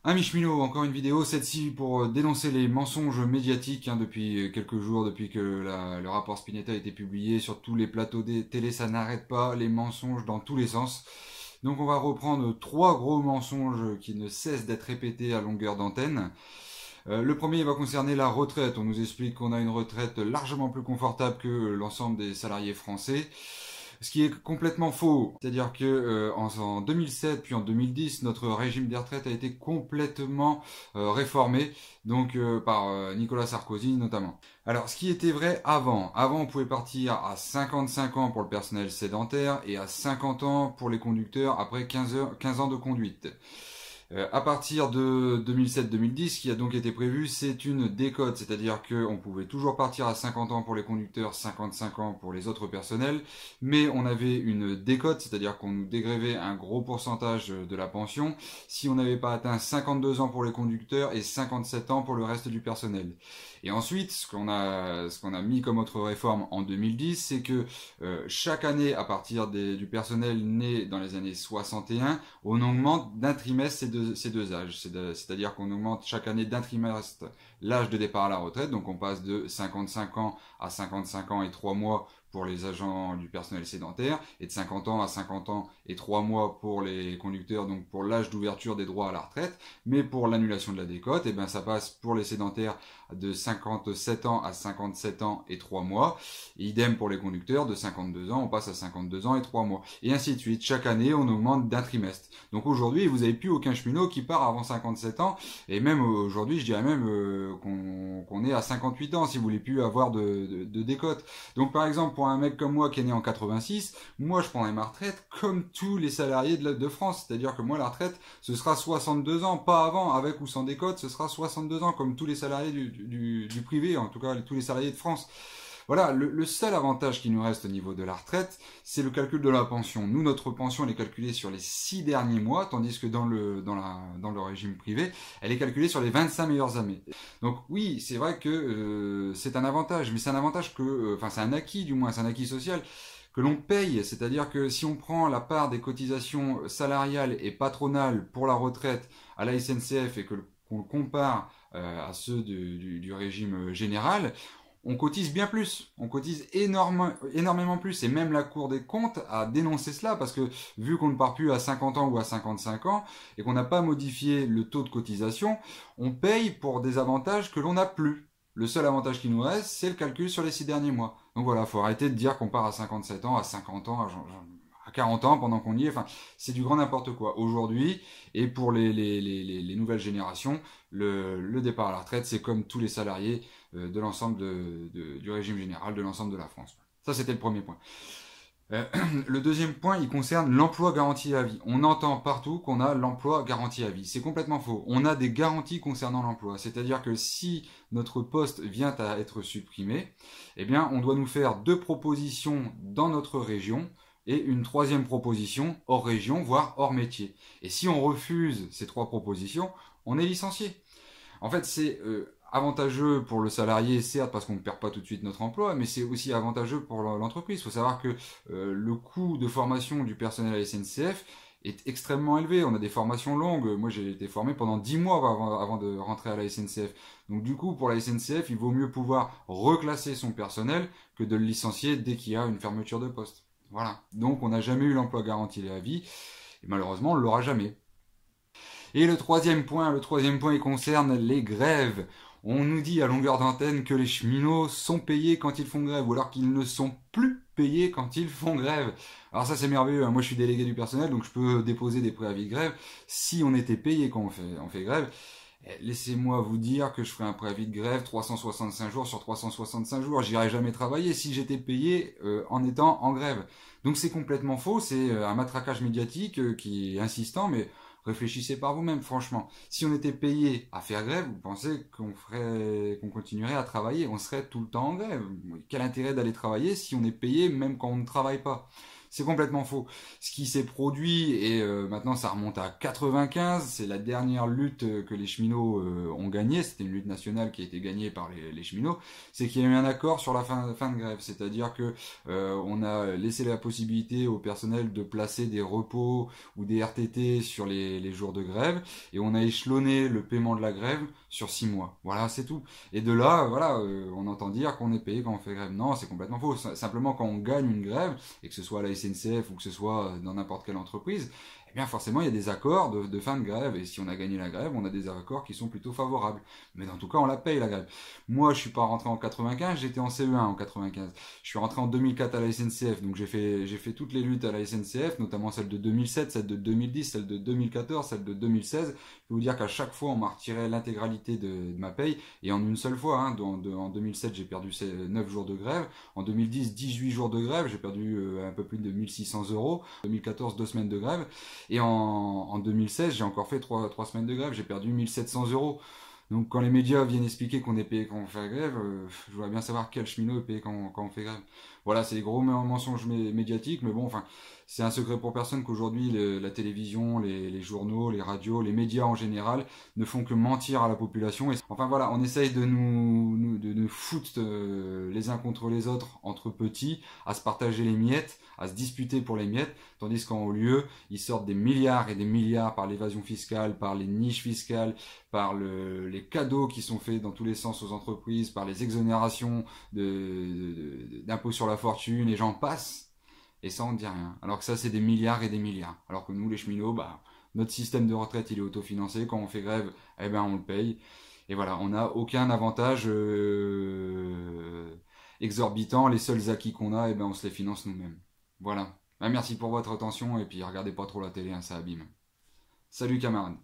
Amis cheminots, encore une vidéo, cette-ci pour dénoncer les mensonges médiatiques depuis quelques jours, depuis que le rapport Spinetta a été publié sur tous les plateaux des télé, ça n'arrête pas, les mensonges dans tous les sens. Donc on va reprendre trois gros mensonges qui ne cessent d'être répétés à longueur d'antenne. Le premier va concerner la retraite. On nous explique qu'on a une retraite largement plus confortable que l'ensemble des salariés français. Ce qui est complètement faux. C'est-à-dire que en 2007 puis en 2010, notre régime des retraites a été complètement réformé, donc par Nicolas Sarkozy notamment. Alors, ce qui était vrai avant on pouvait partir à 55 ans pour le personnel sédentaire et à 50 ans pour les conducteurs après 15 ans de conduite. À partir de 2007-2010, ce qui a donc été prévu, c'est une décote, c'est-à-dire qu'on pouvait toujours partir à 50 ans pour les conducteurs, 55 ans pour les autres personnels, mais on avait une décote, c'est-à-dire qu'on nous dégrevait un gros pourcentage de la pension si on n'avait pas atteint 52 ans pour les conducteurs et 57 ans pour le reste du personnel. Et ensuite, ce qu'on a mis comme autre réforme en 2010, c'est que chaque année, à partir du personnel né dans les années 61, on augmente d'un trimestre ces deux âges. C'est-à-dire qu'on augmente chaque année d'un trimestre l'âge de départ à la retraite. Donc on passe de 55 ans à 55 ans et 3 mois pour les agents du personnel sédentaire, et de 50 ans à 50 ans et 3 mois pour les conducteurs, donc pour l'âge d'ouverture des droits à la retraite. Mais pour l'annulation de la décote, et ben ça passe pour les sédentaires de 57 ans à 57 ans et 3 mois. Et idem pour les conducteurs, de 52 ans, on passe à 52 ans et 3 mois. Et ainsi de suite. Chaque année, on augmente d'un trimestre. Donc aujourd'hui, vous n'avez plus aucun cheminot qui part avant 57 ans. Et même aujourd'hui, je dirais même qu'on est à 58 ans si vous voulez plus avoir de décote. Donc par exemple, pour un mec comme moi qui est né en 86, moi je prendrai ma retraite comme tous les salariés de France. C'est-à-dire que moi la retraite, ce sera 62 ans, pas avant, avec ou sans décote, ce sera 62 ans comme tous les salariés du privé, en tout cas tous les salariés de France. Voilà, le seul avantage qui nous reste au niveau de la retraite, c'est le calcul de la pension. Nous, notre pension, elle est calculée sur les 6 derniers mois, tandis que dans le régime privé, elle est calculée sur les 25 meilleures années. Donc oui, c'est vrai que c'est un avantage, mais c'est un avantage c'est un acquis du moins, c'est un acquis social que l'on paye, c'est-à-dire que si on prend la part des cotisations salariales et patronales pour la retraite à la SNCF et qu'on le compare à ceux du régime général, on cotise bien plus, on cotise énormément plus, et même la Cour des comptes a dénoncé cela, parce que vu qu'on ne part plus à 50 ans ou à 55 ans, et qu'on n'a pas modifié le taux de cotisation, on paye pour des avantages que l'on n'a plus. Le seul avantage qui nous reste, c'est le calcul sur les 6 derniers mois. Donc voilà, faut arrêter de dire qu'on part à 57 ans, à 50 ans, à 40 ans pendant qu'on y est. Enfin, c'est du grand n'importe quoi. Aujourd'hui, et pour les nouvelles générations, le départ à la retraite, c'est comme tous les salariés de l'ensemble du régime général de l'ensemble de la France. Ça, c'était le premier point. Le deuxième point, il concerne l'emploi garanti à vie. On entend partout qu'on a l'emploi garanti à vie. C'est complètement faux. On a des garanties concernant l'emploi. C'est-à-dire que si notre poste vient à être supprimé, eh bien, on doit nous faire 2 propositions dans notre région et une 3e proposition hors région, voire hors métier. Et si on refuse ces 3 propositions, on est licencié. En fait, c'est avantageux pour le salarié, certes, parce qu'on ne perd pas tout de suite notre emploi, mais c'est aussi avantageux pour l'entreprise. Il faut savoir que le coût de formation du personnel à la SNCF est extrêmement élevé. On a des formations longues. Moi, j'ai été formé pendant 10 mois avant de rentrer à la SNCF. Donc du coup, pour la SNCF, il vaut mieux pouvoir reclasser son personnel que de le licencier dès qu'il y a une fermeture de poste. Voilà. Donc on n'a jamais eu l'emploi garanti à vie, et malheureusement, on ne l'aura jamais. Et le troisième point, il concerne les grèves. On nous dit à longueur d'antenne que les cheminots sont payés quand ils font grève, ou alors qu'ils ne sont plus payés quand ils font grève. Alors ça c'est merveilleux, moi je suis délégué du personnel, donc je peux déposer des préavis de grève. Si on était payé quand on fait grève, laissez-moi vous dire que je ferai un préavis de grève 365 jours sur 365 jours. J'irai jamais travailler si j'étais payé en étant en grève. Donc c'est complètement faux, c'est un matraquage médiatique qui est insistant, mais réfléchissez par vous-même, franchement. Si on était payé à faire grève, vous pensez qu'on continuerait à travailler? On serait tout le temps en grève. Quel intérêt d'aller travailler si on est payé même quand on ne travaille pas? C'est complètement faux. Ce qui s'est produit, et maintenant ça remonte à 95, c'est la dernière lutte que les cheminots ont gagnée, c'était une lutte nationale qui a été gagnée par les cheminots, c'est qu'il y a eu un accord sur la fin de grève, c'est-à-dire que on a laissé la possibilité au personnel de placer des repos ou des RTT sur les jours de grève, et on a échelonné le paiement de la grève sur 6 mois. Voilà, c'est tout. Et de là, voilà, on entend dire qu'on est payé quand on fait grève. Non, c'est complètement faux. Simplement, quand on gagne une grève, et que ce soit à la SNCF ou que ce soit dans n'importe quelle entreprise, eh bien forcément il y a des accords de fin de grève, et si on a gagné la grève, on a des accords qui sont plutôt favorables. Mais dans tout cas, on la paye la grève. Moi, je suis pas rentré en 95, j'étais en CE1 en 95. Je suis rentré en 2004 à la SNCF, donc j'ai fait toutes les luttes à la SNCF, notamment celle de 2007, celle de 2010, celle de 2014, celle de 2016. Je peux vous dire qu'à chaque fois, on m'a retiré l'intégralité de ma paye, et en une seule fois, hein, en 2007, j'ai perdu 9 jours de grève, en 2010, 18 jours de grève, j'ai perdu un peu plus de 1600 euros, en 2014, 2 semaines de grève, et en 2016, j'ai encore fait 3 semaines de grève, j'ai perdu 1700 euros. Donc quand les médias viennent expliquer qu'on est payé quand on fait grève, je voudrais bien savoir quel cheminot est payé quand on fait grève. Voilà, c'est des gros mensonges médiatiques, mais bon, enfin, c'est un secret pour personne qu'aujourd'hui la télévision, les journaux, les radios, les médias en général ne font que mentir à la population. Et, enfin voilà, on essaye de nous foutre les uns contre les autres entre petits, à se partager les miettes, à se disputer pour les miettes, tandis qu'en haut lieu, ils sortent des milliards et des milliards par l'évasion fiscale, par les niches fiscales, par les cadeaux qui sont faits dans tous les sens aux entreprises, par les exonérations d'impôts sur la fortune, et j'en passe, et ça on ne dit rien. Alors que ça c'est des milliards et des milliards. Alors que nous les cheminots, bah, notre système de retraite il est autofinancé, quand on fait grève, eh ben on le paye. Et voilà, on n'a aucun avantage exorbitant, les seuls acquis qu'on a, eh ben on se les finance nous-mêmes. Voilà. Bah, merci pour votre attention, et puis regardez pas trop la télé, hein, ça abîme. Salut camarades.